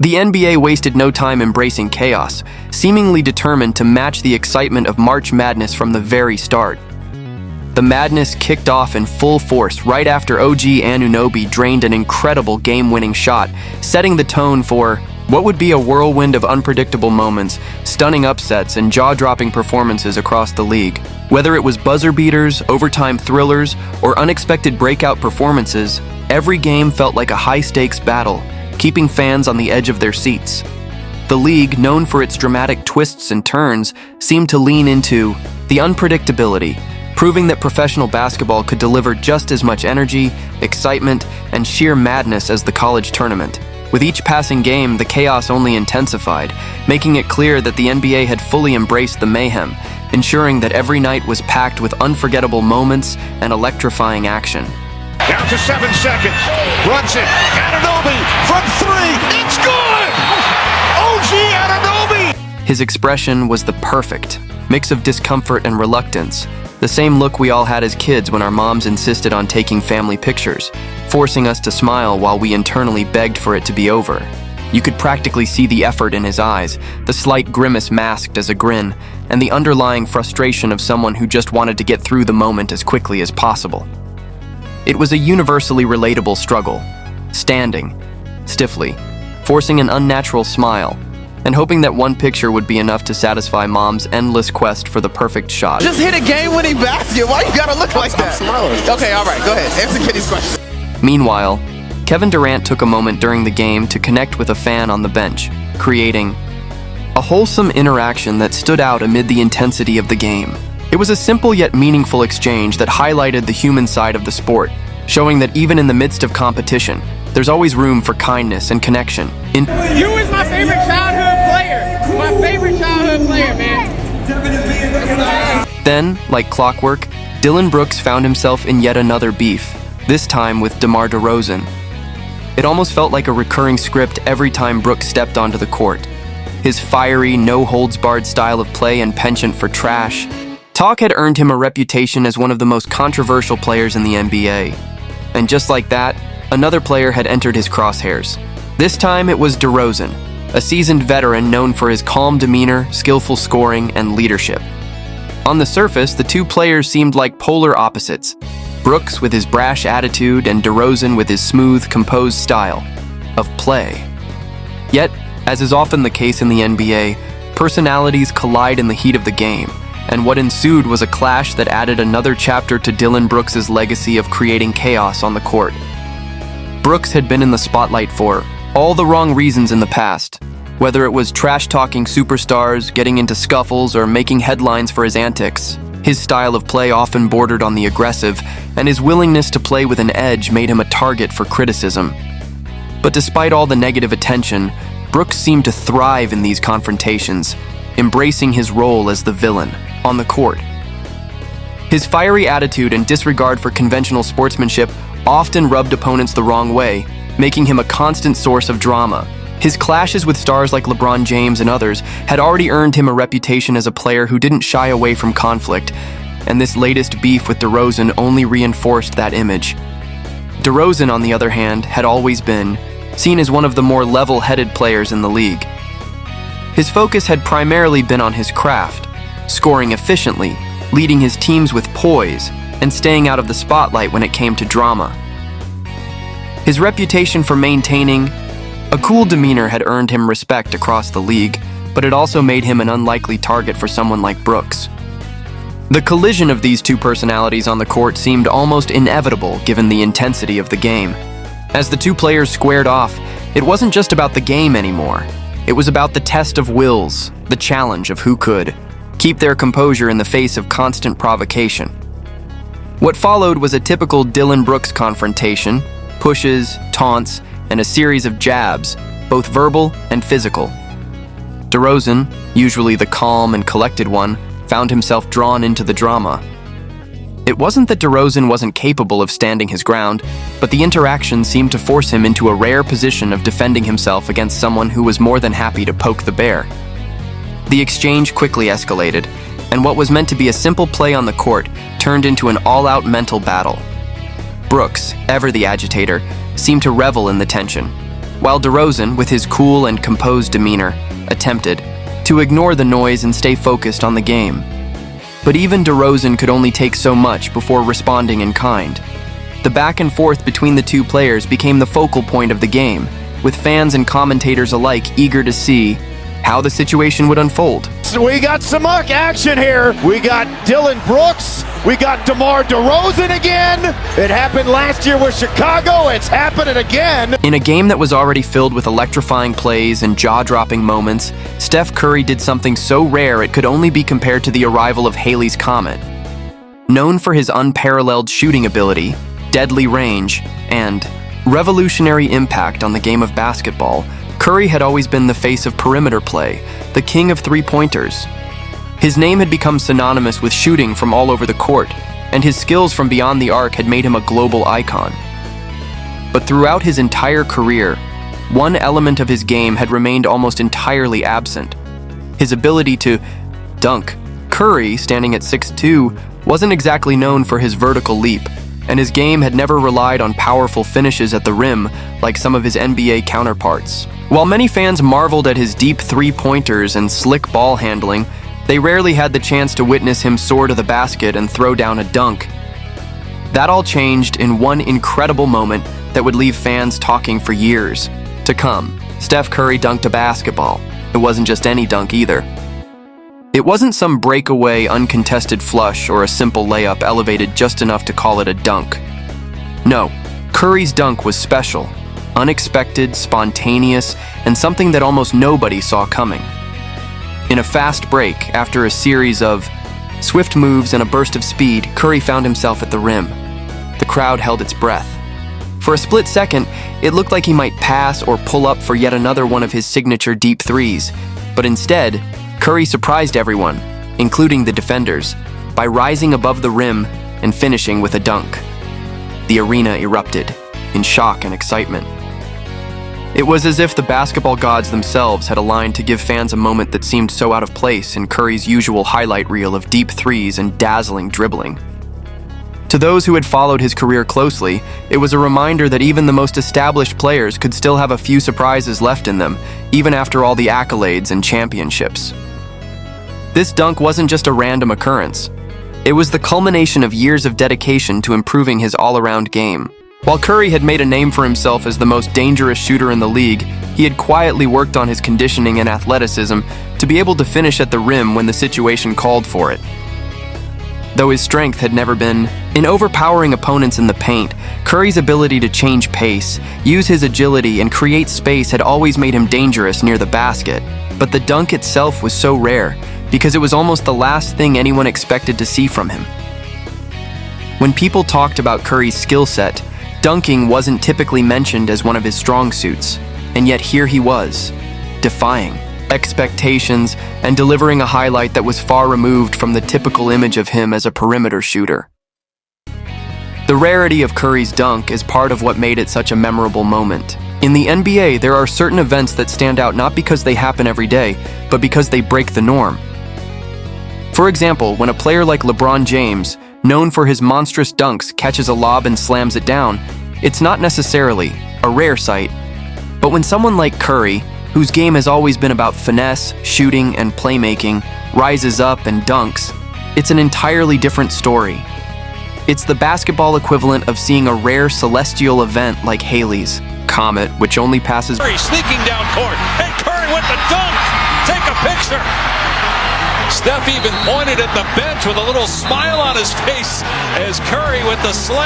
The NBA wasted no time embracing chaos, seemingly determined to match the excitement of March Madness from the very start. The madness kicked off in full force right after OG Anunoby drained an incredible game-winning shot, setting the tone for what would be a whirlwind of unpredictable moments, stunning upsets, and jaw-dropping performances across the league. Whether it was buzzer beaters, overtime thrillers, or unexpected breakout performances, every game felt like a high-stakes battle, keeping fans on the edge of their seats. The league, known for its dramatic twists and turns, seemed to lean into the unpredictability, proving that professional basketball could deliver just as much energy, excitement, and sheer madness as the college tournament. With each passing game, the chaos only intensified, making it clear that the NBA had fully embraced the mayhem, ensuring that every night was packed with unforgettable moments and electrifying action. Down to 7 seconds. Runs it. Anunoby from 3. It's good! OG Anunoby! His expression was the perfect mix of discomfort and reluctance, the same look we all had as kids when our moms insisted on taking family pictures, forcing us to smile while we internally begged for it to be over. You could practically see the effort in his eyes, the slight grimace masked as a grin, and the underlying frustration of someone who just wanted to get through the moment as quickly as possible. It was a universally relatable struggle, standing stiffly, forcing an unnatural smile, and hoping that one picture would be enough to satisfy mom's endless quest for the perfect shot. Just hit a game-winning basket. Why you gotta look like that? Okay, all right, go ahead. Answer Kenny's question. Meanwhile, Kevin Durant took a moment during the game to connect with a fan on the bench, creating a wholesome interaction that stood out amid the intensity of the game. It was a simple yet meaningful exchange that highlighted the human side of the sport, showing that even in the midst of competition, there's always room for kindness and connection. You is my favorite childhood player. My favorite childhood player, man. Then, like clockwork, Dillon Brooks found himself in yet another beef, this time with DeMar DeRozan. It almost felt like a recurring script every time Brooks stepped onto the court. His fiery, no-holds-barred style of play and penchant for trash talk had earned him a reputation as one of the most controversial players in the NBA. And just like that, another player had entered his crosshairs. This time it was DeRozan, a seasoned veteran known for his calm demeanor, skillful scoring, and leadership. On the surface, the two players seemed like polar opposites, Brooks with his brash attitude and DeRozan with his smooth, composed style of play. Yet, as is often the case in the NBA, personalities collide in the heat of the game, and what ensued was a clash that added another chapter to Dillon Brooks' legacy of creating chaos on the court. Brooks had been in the spotlight for all the wrong reasons in the past, whether it was trash-talking superstars, getting into scuffles, or making headlines for his antics. His style of play often bordered on the aggressive, and his willingness to play with an edge made him a target for criticism. But despite all the negative attention, Brooks seemed to thrive in these confrontations, embracing his role as the villain on the court. His fiery attitude and disregard for conventional sportsmanship often rubbed opponents the wrong way, making him a constant source of drama. His clashes with stars like LeBron James and others had already earned him a reputation as a player who didn't shy away from conflict, and this latest beef with DeRozan only reinforced that image. DeRozan, on the other hand, had always been seen as one of the more level-headed players in the league. His focus had primarily been on his craft, scoring efficiently, leading his teams with poise, and staying out of the spotlight when it came to drama. His reputation for maintaining a cool demeanor had earned him respect across the league, but it also made him an unlikely target for someone like Brooks. The collision of these two personalities on the court seemed almost inevitable given the intensity of the game. As the two players squared off, it wasn't just about the game anymore. It was about the test of wills, the challenge of who could keep their composure in the face of constant provocation. What followed was a typical Dillon Brooks confrontation, pushes, taunts, and a series of jabs, both verbal and physical. DeRozan, usually the calm and collected one, found himself drawn into the drama. It wasn't that DeRozan wasn't capable of standing his ground, but the interaction seemed to force him into a rare position of defending himself against someone who was more than happy to poke the bear. The exchange quickly escalated, and what was meant to be a simple play on the court turned into an all-out mental battle. Brooks, ever the agitator, seemed to revel in the tension, while DeRozan, with his cool and composed demeanor, attempted to ignore the noise and stay focused on the game. But even DeRozan could only take so much before responding in kind. The back and forth between the two players became the focal point of the game, with fans and commentators alike eager to see how the situation would unfold. So we got some muck action here. We got Dillon Brooks. We got DeMar DeRozan again. It happened last year with Chicago. It's happening again. In a game that was already filled with electrifying plays and jaw-dropping moments, Steph Curry did something so rare it could only be compared to the arrival of Halley's Comet. Known for his unparalleled shooting ability, deadly range, and revolutionary impact on the game of basketball, Curry had always been the face of perimeter play, the king of three-pointers. His name had become synonymous with shooting from all over the court, and his skills from beyond the arc had made him a global icon. But throughout his entire career, one element of his game had remained almost entirely absent: his ability to dunk. Curry, standing at 6'2", wasn't exactly known for his vertical leap, and his game had never relied on powerful finishes at the rim like some of his NBA counterparts. While many fans marveled at his deep three-pointers and slick ball handling, they rarely had the chance to witness him soar to the basket and throw down a dunk. That all changed in one incredible moment that would leave fans talking for years to come. Steph Curry dunked a basketball. It wasn't just any dunk either. It wasn't some breakaway, uncontested flush or a simple layup elevated just enough to call it a dunk. No, Curry's dunk was special, unexpected, spontaneous, and something that almost nobody saw coming. In a fast break, after a series of swift moves and a burst of speed, Curry found himself at the rim. The crowd held its breath. For a split second, it looked like he might pass or pull up for yet another one of his signature deep threes, but instead, Curry surprised everyone, including the defenders, by rising above the rim and finishing with a dunk. The arena erupted in shock and excitement. It was as if the basketball gods themselves had aligned to give fans a moment that seemed so out of place in Curry's usual highlight reel of deep threes and dazzling dribbling. To those who had followed his career closely, it was a reminder that even the most established players could still have a few surprises left in them, even after all the accolades and championships. This dunk wasn't just a random occurrence. It was the culmination of years of dedication to improving his all-around game. While Curry had made a name for himself as the most dangerous shooter in the league, he had quietly worked on his conditioning and athleticism to be able to finish at the rim when the situation called for it. Though his strength had never been in overpowering opponents in the paint, Curry's ability to change pace, use his agility, and create space had always made him dangerous near the basket. But the dunk itself was so rare, because it was almost the last thing anyone expected to see from him. When people talked about Curry's skill set, dunking wasn't typically mentioned as one of his strong suits, and yet here he was, defying expectations and delivering a highlight that was far removed from the typical image of him as a perimeter shooter. The rarity of Curry's dunk is part of what made it such a memorable moment. In the NBA, there are certain events that stand out not because they happen every day, but because they break the norm. For example, when a player like LeBron James, known for his monstrous dunks, catches a lob and slams it down, it's not necessarily a rare sight. But when someone like Curry, whose game has always been about finesse, shooting, and playmaking, rises up and dunks, it's an entirely different story. It's the basketball equivalent of seeing a rare celestial event like Halley's Comet, which only passes. Curry sneaking down court, and Curry with the dunk. Take a picture. Steph even pointed at the bench with a little smile on his face as Curry with the slam.